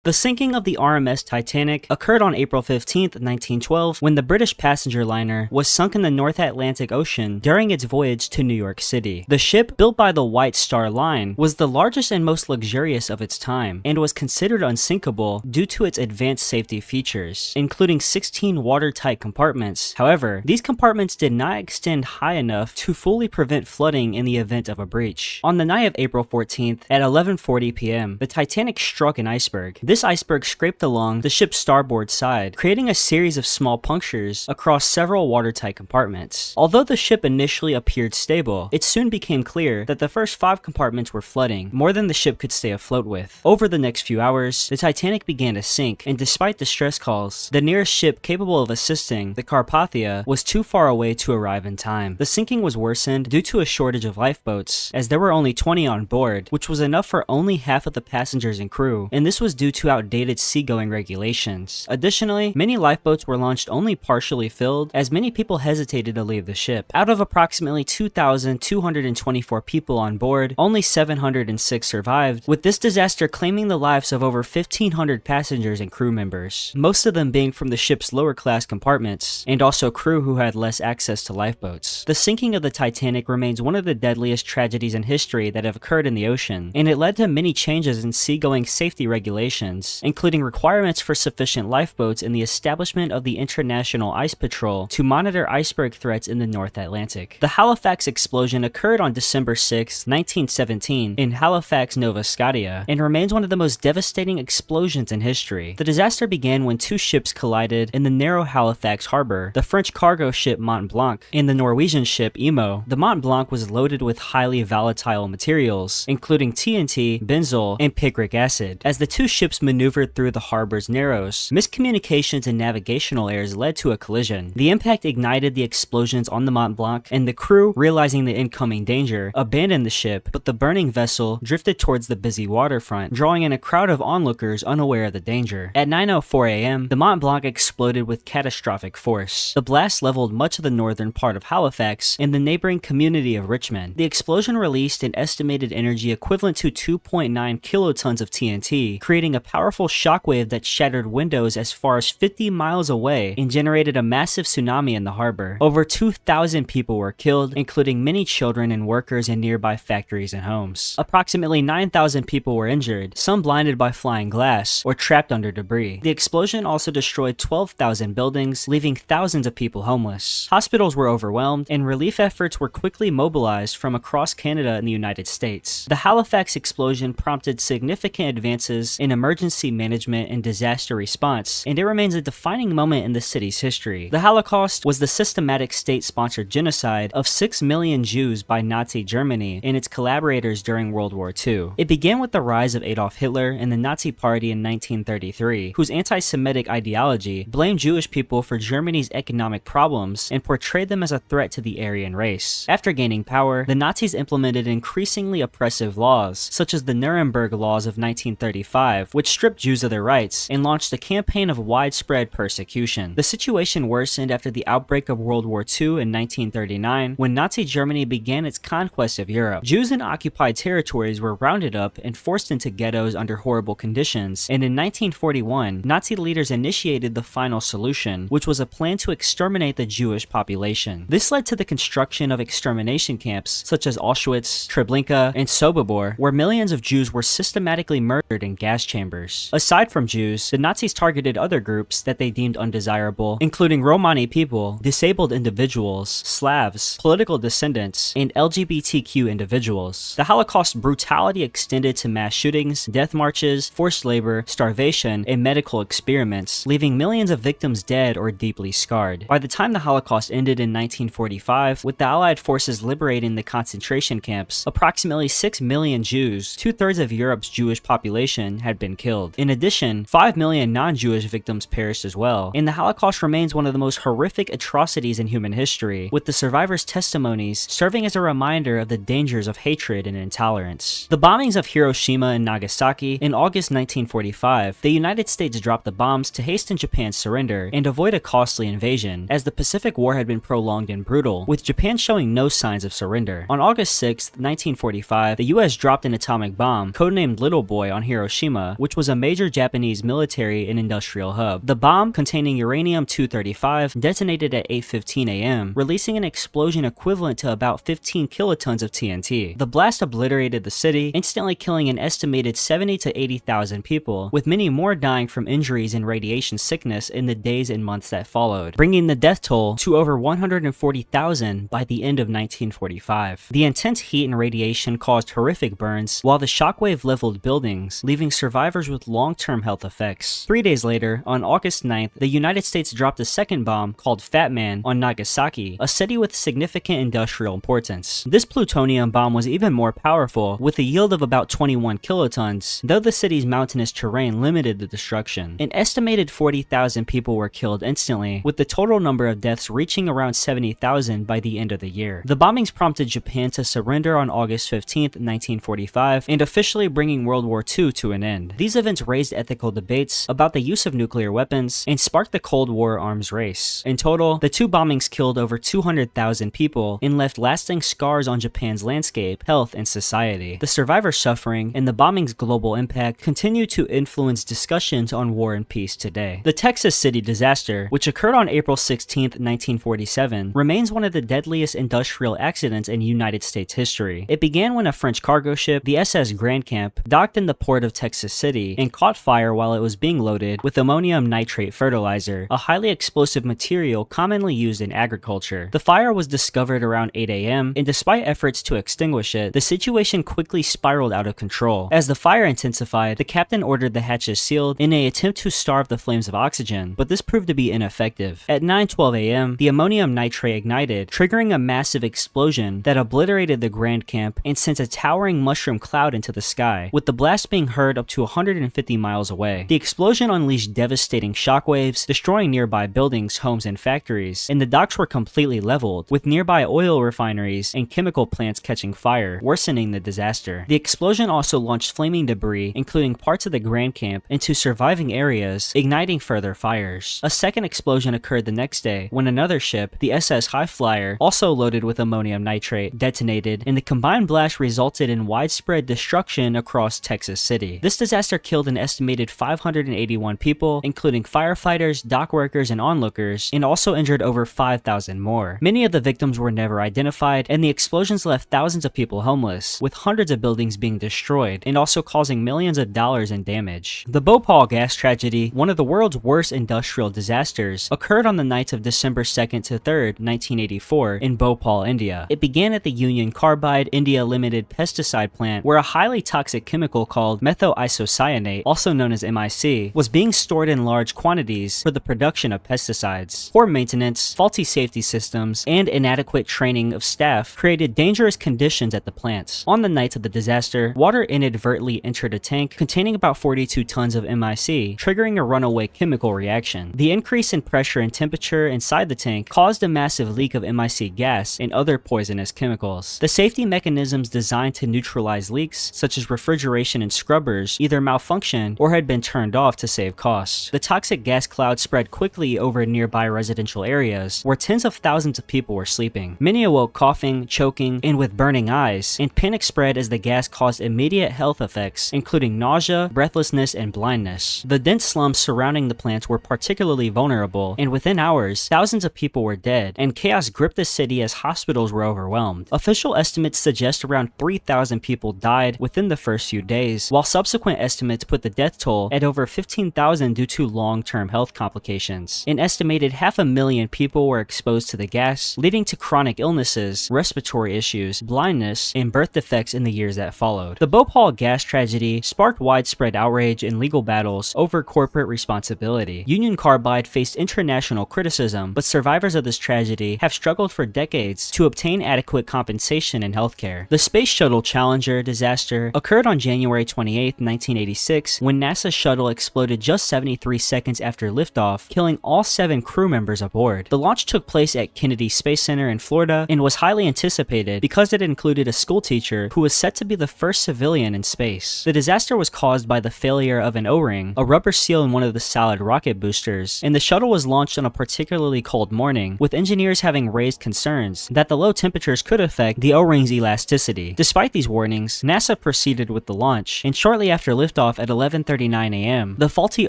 The sinking of the RMS Titanic occurred on April 15, 1912, when the British passenger liner was sunk in the North Atlantic Ocean during its voyage to New York City. The ship, built by the White Star Line, was the largest and most luxurious of its time, and was considered unsinkable due to its advanced safety features, including 16 watertight compartments. However, these compartments did not extend high enough to fully prevent flooding in the event of a breach. On the night of April 14th, at 11:40 p.m., the Titanic struck an iceberg. This iceberg scraped along the ship's starboard side, creating a series of small punctures across several watertight compartments. Although the ship initially appeared stable, it soon became clear that the first 5 compartments were flooding, more than the ship could stay afloat with. Over the next few hours, the Titanic began to sink, and despite distress calls, the nearest ship capable of assisting, the Carpathia, was too far away to arrive in time. The sinking was worsened due to a shortage of lifeboats, as there were only 20 on board, which was enough for only half of the passengers and crew, and this was due to outdated seagoing regulations. Additionally, many lifeboats were launched only partially filled, as many people hesitated to leave the ship. Out of approximately 2,224 people on board, only 706 survived, with this disaster claiming the lives of over 1,500 passengers and crew members, most of them being from the ship's lower class compartments, and also crew who had less access to lifeboats. The sinking of the Titanic remains one of the deadliest tragedies in history that have occurred in the ocean, and it led to many changes in seagoing safety regulations, including requirements for sufficient lifeboats and the establishment of the International Ice Patrol to monitor iceberg threats in the North Atlantic. The Halifax explosion occurred on December 6, 1917 in Halifax, Nova Scotia, and remains one of the most devastating explosions in history. The disaster began when 2 ships collided in the narrow Halifax harbor, the French cargo ship Mont Blanc and the Norwegian ship Imo. The Mont Blanc was loaded with highly volatile materials, including TNT, benzol, and picric acid. As the 2 ships maneuvered through the harbor's narrows, miscommunications and navigational errors led to a collision. The impact ignited the explosions on the Mont Blanc, and the crew, realizing the incoming danger, abandoned the ship, but the burning vessel drifted towards the busy waterfront, drawing in a crowd of onlookers unaware of the danger. At 9:04 a.m., the Mont Blanc exploded with catastrophic force. The blast leveled much of the northern part of Halifax and the neighboring community of Richmond. The explosion released an estimated energy equivalent to 2.9 kilotons of TNT, creating a powerful shockwave that shattered windows as far as 50 miles away and generated a massive tsunami in the harbor. Over 2,000 people were killed, including many children and workers in nearby factories and homes. Approximately 9,000 people were injured, some blinded by flying glass or trapped under debris. The explosion also destroyed 12,000 buildings, leaving thousands of people homeless. Hospitals were overwhelmed, and relief efforts were quickly mobilized from across Canada and the United States. The Halifax explosion prompted significant advances in emergency management and disaster response, and it remains a defining moment in the city's history. The Holocaust was the systematic state-sponsored genocide of 6 million Jews by Nazi Germany and its collaborators during World War II. It began with the rise of Adolf Hitler and the Nazi Party in 1933, whose anti-Semitic ideology blamed Jewish people for Germany's economic problems and portrayed them as a threat to the Aryan race. After gaining power, the Nazis implemented increasingly oppressive laws, such as the Nuremberg Laws of 1935, which stripped Jews of their rights and launched a campaign of widespread persecution. The situation worsened after the outbreak of World War II in 1939, when Nazi Germany began its conquest of Europe. Jews in occupied territories were rounded up and forced into ghettos under horrible conditions, and in 1941, Nazi leaders initiated the final solution, which was a plan to exterminate the Jewish population. This led to the construction of extermination camps such as Auschwitz, Treblinka, and Sobibor, where millions of Jews were systematically murdered in gas chambers. Aside from Jews, the Nazis targeted other groups that they deemed undesirable, including Romani people, disabled individuals, Slavs, political descendants, and LGBTQ individuals. The Holocaust brutality extended to mass shootings, death marches, forced labor, starvation, and medical experiments, leaving millions of victims dead or deeply scarred. By the time the Holocaust ended in 1945, with the Allied forces liberating the concentration camps, approximately 6 million Jews, 2/3 of Europe's Jewish population, had been killed. In addition, 5 million non-Jewish victims perished as well, and the Holocaust remains one of the most horrific atrocities in human history, with the survivors' testimonies serving as a reminder of the dangers of hatred and intolerance. The bombings of Hiroshima and Nagasaki in August 1945, the United States dropped the bombs to hasten Japan's surrender and avoid a costly invasion, as the Pacific War had been prolonged and brutal, with Japan showing no signs of surrender. On August 6, 1945, the US dropped an atomic bomb, codenamed Little Boy, on Hiroshima, which was a major Japanese military and industrial hub. The bomb, containing uranium-235, detonated at 8:15 a.m., releasing an explosion equivalent to about 15 kilotons of TNT. The blast obliterated the city, instantly killing an estimated 70 to 80,000 people, with many more dying from injuries and radiation sickness in the days and months that followed, bringing the death toll to over 140,000 by the end of 1945. The intense heat and radiation caused horrific burns, while the shockwave leveled buildings, leaving survivors with long-term health effects. 3 days later, on August 9th, the United States dropped a second bomb called Fat Man on Nagasaki, a city with significant industrial importance. This plutonium bomb was even more powerful, with a yield of about 21 kilotons, though the city's mountainous terrain limited the destruction. An estimated 40,000 people were killed instantly, with the total number of deaths reaching around 70,000 by the end of the year. The bombings prompted Japan to surrender on August 15, 1945, and officially bringing World War II to an end. These events raised ethical debates about the use of nuclear weapons and sparked the Cold War arms race. In total, the two bombings killed over 200,000 people and left lasting scars on Japan's landscape, health, and society. The survivors' suffering and the bombing's global impact continue to influence discussions on war and peace today. The Texas City disaster, which occurred on April 16, 1947, remains one of the deadliest industrial accidents in United States history. It began when a French cargo ship, the SS Grand Camp, docked in the port of Texas City and caught fire while it was being loaded with ammonium nitrate fertilizer, a highly explosive material commonly used in agriculture. The fire was discovered around 8 a.m., and despite efforts to extinguish it, the situation quickly spiraled out of control. As the fire intensified, the captain ordered the hatches sealed in an attempt to starve the flames of oxygen, but this proved to be ineffective. At 9:12 a.m., the ammonium nitrate ignited, triggering a massive explosion that obliterated the Grand Camp and sent a towering mushroom cloud into the sky, with the blast being heard up to 150 miles away. The explosion unleashed devastating shockwaves, destroying nearby buildings, homes, and factories, and the docks were completely leveled, with nearby oil refineries and chemical plants catching fire, worsening the disaster. The explosion also launched flaming debris, including parts of the Grand Camp, into surviving areas, igniting further fires. A second explosion occurred the next day when another ship, the SS High Flyer, also loaded with ammonium nitrate, detonated, and the combined blast resulted in widespread destruction across Texas City. This disaster killed an estimated 581 people, including firefighters, dock workers, and onlookers, and also injured over 5,000 more. Many of the victims were never identified, and the explosions left thousands of people homeless, with hundreds of buildings being destroyed, and also causing millions of dollars in damage. The Bhopal gas tragedy, one of the world's worst industrial disasters, occurred on the nights of December 2nd to 3rd, 1984, in Bhopal, India. It began at the Union Carbide India Limited pesticide plant, where a highly toxic chemical called methylisocyanate, also known as MIC, was being stored in large quantities for the production of pesticides. Poor maintenance, faulty safety systems, and inadequate training of staff created dangerous conditions at the plants. On the nights of the disaster, water inadvertently entered a tank containing about 42 tons of MIC, triggering a runaway chemical reaction. The increase in pressure and temperature inside the tank caused a massive leak of MIC gas and other poisonous chemicals. The safety mechanisms designed to neutralize leaks, such as refrigeration and scrubbers, either malfunctioned or had been turned off to save costs. The toxic gas cloud spread quickly over nearby residential areas, where tens of thousands of people were sleeping. Many awoke coughing, choking, and with burning eyes, and panic spread as the gas caused immediate health effects, including nausea, breathlessness, and blindness. The dense slums surrounding the plants were particularly vulnerable, and within hours, thousands of people were dead, and chaos gripped the city as hospitals were overwhelmed. Official estimates suggest around 3,000 people died within the first few days, while subsequent estimates put the death toll at over 15,000 due to long-term health complications. An estimated 500,000 people were exposed to the gas, leading to chronic illnesses, respiratory issues, blindness, and birth defects in the years that followed. The Bhopal gas tragedy sparked widespread outrage and legal battles over corporate responsibility. Union Carbide faced international criticism, but survivors of this tragedy have struggled for decades to obtain adequate compensation and healthcare. The Space Shuttle Challenger disaster occurred on January 28, 1986, when NASA's shuttle exploded just 73 seconds after liftoff, killing all 7 crew members aboard. The launch took place at Kennedy Space Center in Florida and was highly anticipated because it included a schoolteacher who was set to be the first civilian in space. The disaster was caused by the failure of an O-ring, a rubber seal in one of the solid rocket boosters, and the shuttle was launched on a particularly cold morning, with engineers having raised concerns that the low temperatures could affect the O-ring's elasticity. Despite these warnings, NASA proceeded with the launch, and shortly after liftoff, liftoff at 11:39 a.m., the faulty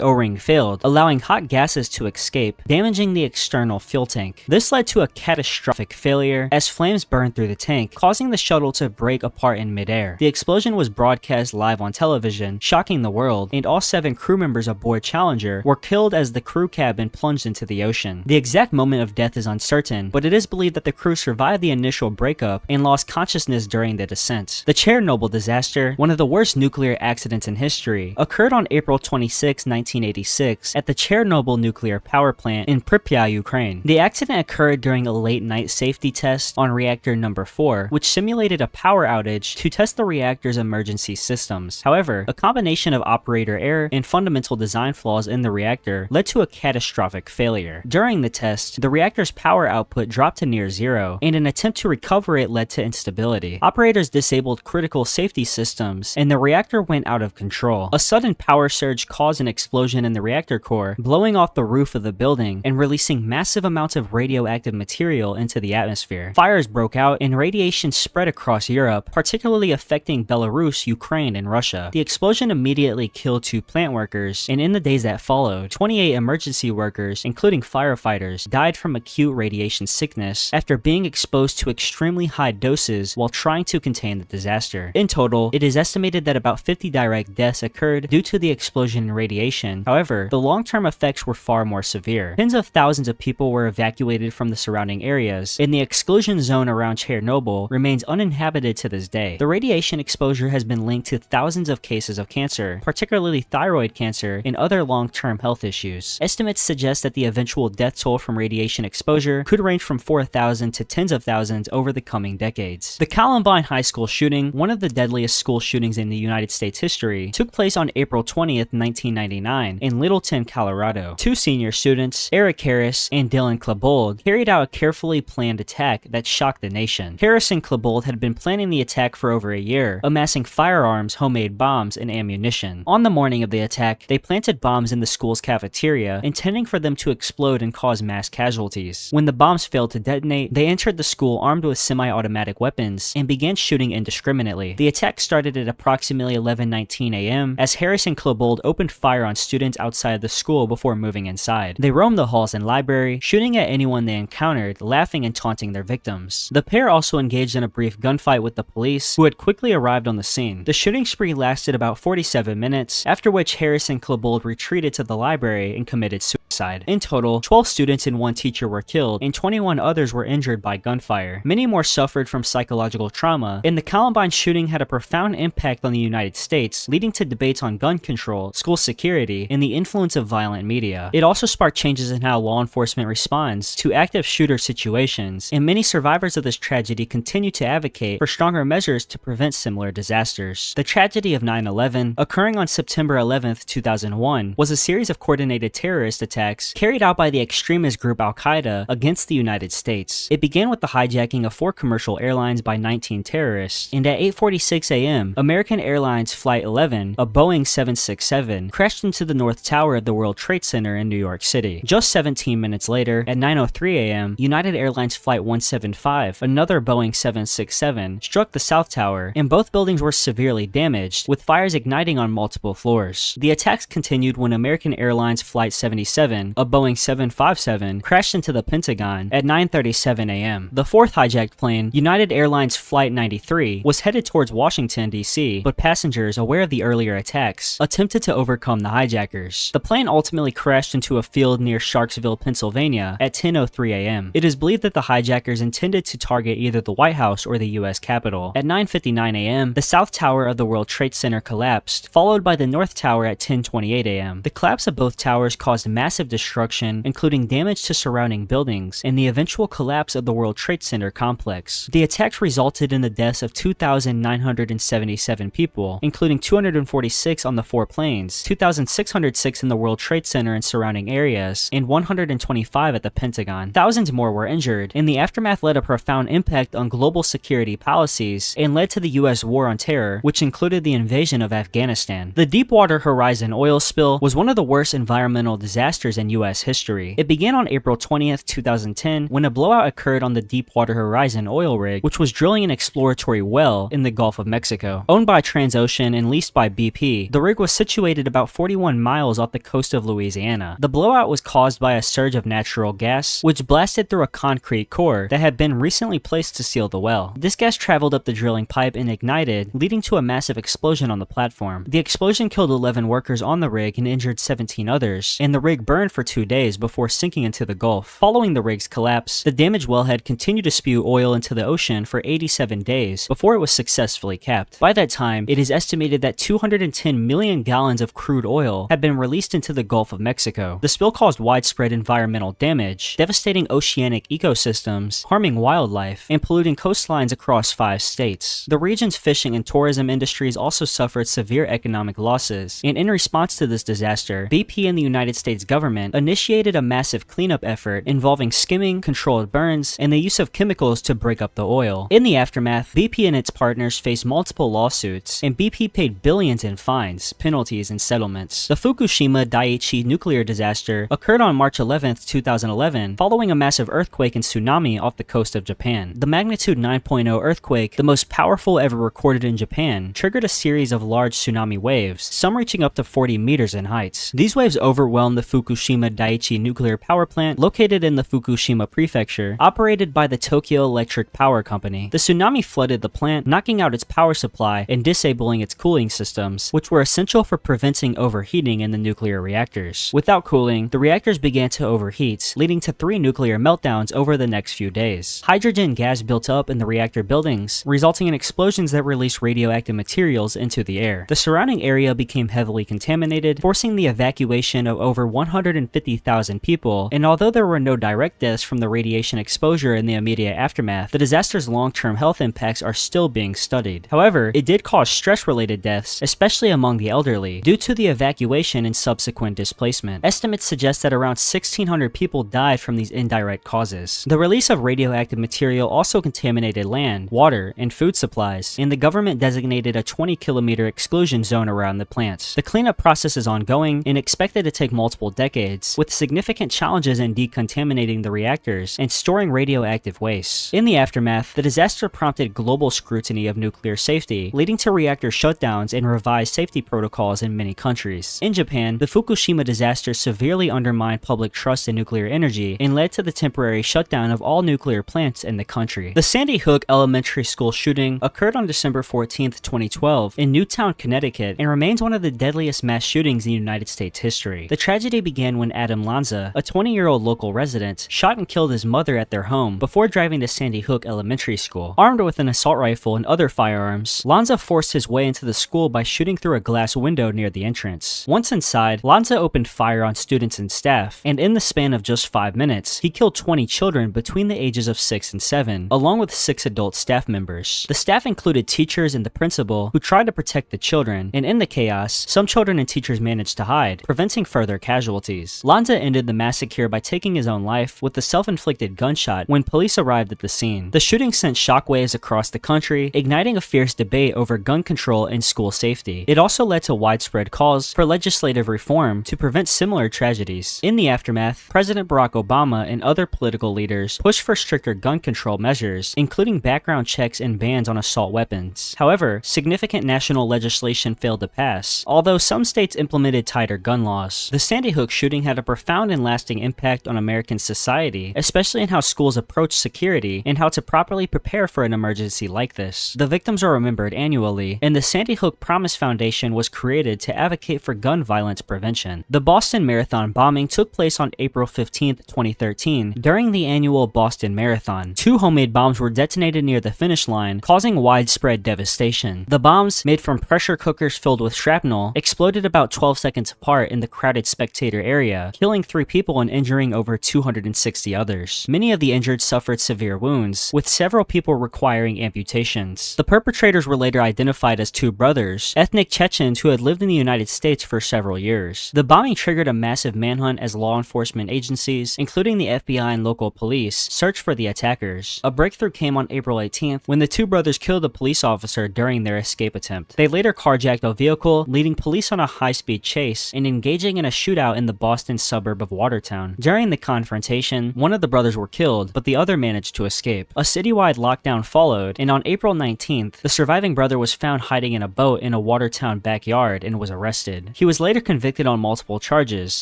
O-ring failed, allowing hot gases to escape, damaging the external fuel tank. This led to a catastrophic failure as flames burned through the tank, causing the shuttle to break apart in midair. The explosion was broadcast live on television, shocking the world, and all 7 crew members aboard Challenger were killed as the crew cabin plunged into the ocean. The exact moment of death is uncertain, but it is believed that the crew survived the initial breakup and lost consciousness during the descent. The Chernobyl disaster, one of the worst nuclear accidents in history, occurred on April 26, 1986 at the Chernobyl nuclear power plant in Pripyat, Ukraine. The accident occurred during a late night safety test on reactor number 4, which simulated a power outage to test the reactor's emergency systems. However, a combination of operator error and fundamental design flaws in the reactor led to a catastrophic failure. During the test, the reactor's power output dropped to near zero, and an attempt to recover it led to instability. Operators disabled critical safety systems, and the reactor went out of control. A sudden power surge caused an explosion in the reactor core, blowing off the roof of the building and releasing massive amounts of radioactive material into the atmosphere. Fires broke out and radiation spread across Europe, particularly affecting Belarus, Ukraine, and Russia. The explosion immediately killed 2 plant workers, and in the days that followed, 28 emergency workers, including firefighters, died from acute radiation sickness after being exposed to extremely high doses while trying to contain the disaster. In total, it is estimated that about 50 direct deaths occurred due to the explosion in radiation. However, the long-term effects were far more severe. Tens of thousands of people were evacuated from the surrounding areas, and the exclusion zone around Chernobyl remains uninhabited to this day. The radiation exposure has been linked to thousands of cases of cancer, particularly thyroid cancer and other long-term health issues. Estimates suggest that the eventual death toll from radiation exposure could range from 4,000 to tens of thousands over the coming decades. The Columbine High School shooting, one of the deadliest school shootings in the United States history, took place on April 20th, 1999 in Littleton, Colorado. 2 senior students, Eric Harris and Dylan Klebold, carried out a carefully planned attack that shocked the nation. Harris and Klebold had been planning the attack for over a year, amassing firearms, homemade bombs, and ammunition. On the morning of the attack, they planted bombs in the school's cafeteria, intending for them to explode and cause mass casualties. When the bombs failed to detonate, they entered the school armed with semi-automatic weapons and began shooting indiscriminately. The attack started at approximately 11:19 a.m. as Harris and Klebold opened fire on students outside the school before moving inside. They roamed the halls and library, shooting at anyone they encountered, laughing and taunting their victims. The pair also engaged in a brief gunfight with the police, who had quickly arrived on the scene. The shooting spree lasted about 47 minutes, after which Harris and Klebold retreated to the library and committed suicide. In total, 12 students and 1 teacher were killed, and 21 others were injured by gunfire. Many more suffered from psychological trauma, and the Columbine shooting had a profound impact on the United States, leading to debates on gun control, school security, and the influence of violent media. It also sparked changes in how law enforcement responds to active shooter situations, and many survivors of this tragedy continue to advocate for stronger measures to prevent similar disasters. The tragedy of 9/11, occurring on September 11th, 2001, was a series of coordinated terrorist attacks carried out by the extremist group Al-Qaeda against the United States. It began with the hijacking of 4 commercial airlines by 19 terrorists, and at 8:46 a.m., American Airlines Flight 11, a Boeing 767, crashed into the North Tower of the World Trade Center in New York City. Just 17 minutes later, at 9:03 a.m., United Airlines Flight 175, another Boeing 767, struck the South Tower, and both buildings were severely damaged, with fires igniting on multiple floors. The attacks continued when American Airlines Flight 77, a Boeing 757, crashed into the Pentagon at 9:37 a.m. The 4th hijacked plane, United Airlines Flight 93, was headed towards Washington, D.C., but passengers, aware of the earlier attacks, attempted to overcome the hijackers. The plane ultimately crashed into a field near Sharksville, Pennsylvania at 10:03 a.m. It is believed that the hijackers intended to target either the White House or the U.S. Capitol. At 9:59 a.m., the South Tower of the World Trade Center collapsed, followed by the North Tower at 10:28 a.m. The collapse of both towers caused massive destruction, including damage to surrounding buildings, and the eventual collapse of the World Trade Center complex. The attacks resulted in the deaths of 2,977 people, including 246 on the 4 planes, 2,606 in the World Trade Center and surrounding areas, and 125 at the Pentagon. Thousands more were injured, and the aftermath led a profound impact on global security policies and led to the U.S. War on Terror, which included the invasion of Afghanistan. The Deepwater Horizon oil spill was one of the worst environmental disasters disasters in US history. It began on April 20th, 2010, when a blowout occurred on the Deepwater Horizon oil rig, which was drilling an exploratory well in the Gulf of Mexico. Owned by Transocean and leased by BP, the rig was situated about 41 miles off the coast of Louisiana. The blowout was caused by a surge of natural gas, which blasted through a concrete core that had been recently placed to seal the well. This gas traveled up the drilling pipe and ignited, leading to a massive explosion on the platform. The explosion killed 11 workers on the rig and injured 17 others, and the rig burned for 2 days before sinking into the Gulf. Following the rig's collapse, the damaged wellhead continued to spew oil into the ocean for 87 days before it was successfully capped. By that time, it is estimated that 210 million gallons of crude oil had been released into the Gulf of Mexico. The spill caused widespread environmental damage, devastating oceanic ecosystems, harming wildlife, and polluting coastlines across 5 states. The region's fishing and tourism industries also suffered severe economic losses, and in response to this disaster, BP and the United States government initiated a massive cleanup effort involving skimming, controlled burns, and the use of chemicals to break up the oil. In the aftermath, BP and its partners faced multiple lawsuits, and BP paid billions in fines, penalties, and settlements. The Fukushima Daiichi nuclear disaster occurred on March 11, 2011, following a massive earthquake and tsunami off the coast of Japan. The magnitude 9.0 earthquake, the most powerful ever recorded in Japan, triggered a series of large tsunami waves, some reaching up to 40 meters in height. These waves overwhelmed the Fukushima Daiichi nuclear power plant located in the Fukushima prefecture, operated by the Tokyo Electric Power Company. The tsunami flooded the plant, knocking out its power supply and disabling its cooling systems, which were essential for preventing overheating in the nuclear reactors. Without cooling, the reactors began to overheat, leading to 3 nuclear meltdowns over the next few days. Hydrogen gas built up in the reactor buildings, resulting in explosions that released radioactive materials into the air. The surrounding area became heavily contaminated, forcing the evacuation of over 150,000 people, and although there were no direct deaths from the radiation exposure in the immediate aftermath, the disaster's long-term health impacts are still being studied. However, it did cause stress-related deaths, especially among the elderly, due to the evacuation and subsequent displacement. Estimates suggest that around 1,600 people died from these indirect causes. The release of radioactive material also contaminated land, water, and food supplies, and the government designated a 20-kilometer exclusion zone around the plants. The cleanup process is ongoing and expected to take multiple decades, with significant challenges in decontaminating the reactors and storing radioactive waste. In the aftermath, the disaster prompted global scrutiny of nuclear safety, leading to reactor shutdowns and revised safety protocols in many countries. In Japan, the Fukushima disaster severely undermined public trust in nuclear energy and led to the temporary shutdown of all nuclear plants in the country. The Sandy Hook Elementary School shooting occurred on December 14, 2012 in Newtown, Connecticut, and remains one of the deadliest mass shootings in United States history. The tragedy began when Adam Lanza, a 20-year-old local resident, shot and killed his mother at their home before driving to Sandy Hook Elementary School. Armed with an assault rifle and other firearms, Lanza forced his way into the school by shooting through a glass window near the entrance. Once inside, Lanza opened fire on students and staff, and in the span of just 5 minutes, he killed 20 children between the ages of 6 and 7, along with 6 adult staff members. The staff included teachers and the principal, who tried to protect the children, and in the chaos, some children and teachers managed to hide, preventing further casualties. Lanza ended the massacre by taking his own life with a self-inflicted gunshot when police arrived at the scene. The shooting sent shockwaves across the country, igniting a fierce debate over gun control and school safety. It also led to widespread calls for legislative reform to prevent similar tragedies. In the aftermath, President Barack Obama and other political leaders pushed for stricter gun control measures, including background checks and bans on assault weapons. However, significant national legislation failed to pass, although some states implemented tighter gun laws. The Sandy Hook shooting had a profound and lasting impact on American society, especially in how schools approach security and how to properly prepare for an emergency like this. The victims are remembered annually, and the Sandy Hook Promise Foundation was created to advocate for gun violence prevention. The Boston Marathon bombing took place on April 15, 2013, during the annual Boston Marathon. 2 homemade bombs were detonated near the finish line, causing widespread devastation. The bombs, made from pressure cookers filled with shrapnel, exploded about 12 seconds apart in the crowded spectator area, killing 3 people and injuring over 260 others. Many of the injured suffered severe wounds, with several people requiring amputations. The perpetrators were later identified as 2 brothers, ethnic Chechens who had lived in the United States for several years. The bombing triggered a massive manhunt as law enforcement agencies, including the FBI and local police, searched for the attackers. A breakthrough came on April 18th when the 2 brothers killed a police officer during their escape attempt. They later carjacked a vehicle, leading police on a high-speed chase and engaging in a shootout in the Boston suburb of Watertown. During the confrontation, one of the brothers were killed, but the other managed to escape. A citywide lockdown followed, and on April 19th, the surviving brother was found hiding in a boat in a Watertown backyard and was arrested. He was later convicted on multiple charges,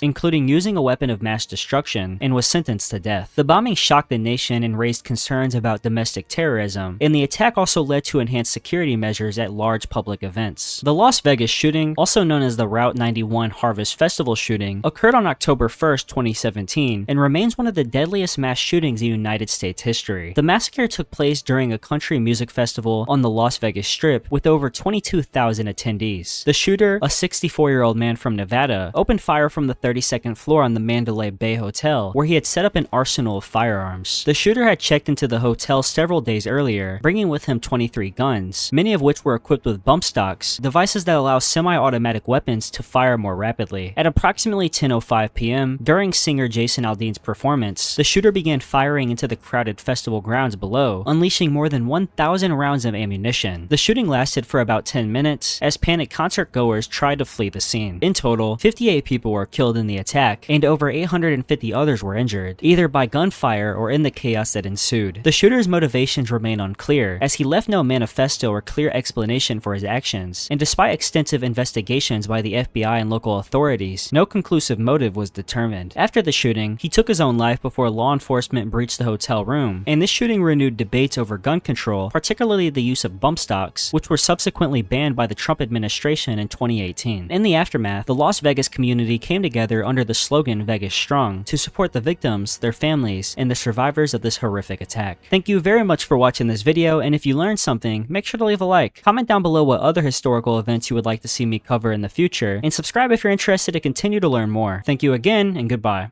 including using a weapon of mass destruction, and was sentenced to death. The bombing shocked the nation and raised concerns about domestic terrorism, and the attack also led to enhanced security measures at large public events. The Las Vegas shooting, also known as the Route 91 Harvest Festival shooting, occurred on October 1st, 2017, and remains one of the deadliest mass shootings in United States history. The massacre took place during a country music festival on the Las Vegas Strip with over 22,000 attendees. The shooter, a 64-year-old man from Nevada, opened fire from the 32nd floor on the Mandalay Bay Hotel, where he had set up an arsenal of firearms. The shooter had checked into the hotel several days earlier, bringing with him 23 guns, many of which were equipped with bump stocks, devices that allow semi-automatic weapons to fire more rapidly. At approximately 10:05 p.m., during singer Jason Aldean's performance, the shooter began firing into the crowded festival grounds below, unleashing more than 1,000 rounds of ammunition. The shooting lasted for about 10 minutes, as panicked concert goers tried to flee the scene. In total, 58 people were killed in the attack, and over 850 others were injured, either by gunfire or in the chaos that ensued. The shooter's motivations remain unclear, as he left no manifesto or clear explanation for his actions, and despite extensive investigations by the FBI and local authorities, no conclusive motive was determined. After the shooting, he took his own life before law enforcement breached the hotel room, and this shooting renewed debates over gun control, particularly the use of bump stocks, which were subsequently banned by the Trump administration in 2018. In the aftermath, the Las Vegas community came together under the slogan Vegas Strong to support the victims, their families, and the survivors of this horrific attack. Thank you very much for watching this video, and if you learned something, make sure to leave a like. Comment down below what other historical events you would like to see me cover in the future, and subscribe if you're interested to continue to learn more. Thank you again, and goodbye.